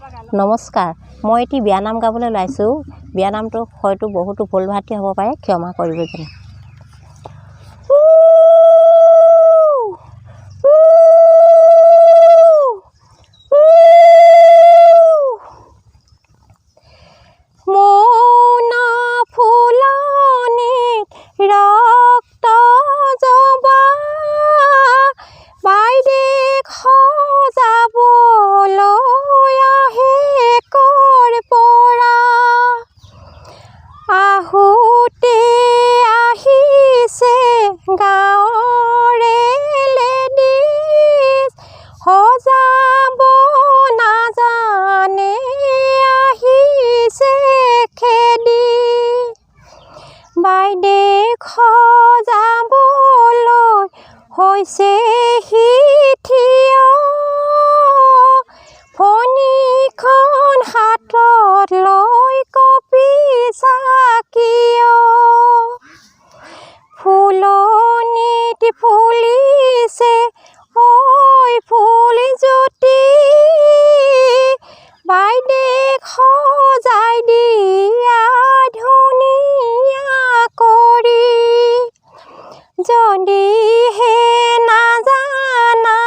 নমস্কাৰ, মই এটি বিয়ানাম গাবলৈ ওলাইছোঁ। বিয়ানামটো হয়তো বহুতো ভুল ভ্ৰান্তি হ'ব পাৰে, ক্ষমা কৰিব যেন। মৌনা ফুলনিত ৰক্ত জবা বাইদেক সজাবলৈ আহে কৰ পৰা, আহোঁতে আহিছে গাঁৱৰে লেডিজ, সজাব নাজানে আহিছে খেদি। বাইদেক সজাবলৈ হৈছে থিয়, ফণিখন হাতত লৈ কপি চাকিয়। ফুলনিত ফুলিছে ঐ ফুলজ্যোতি, বাইদেক সজাই দিয়া ধুনীয়া কৰি। যদিহে নাজানা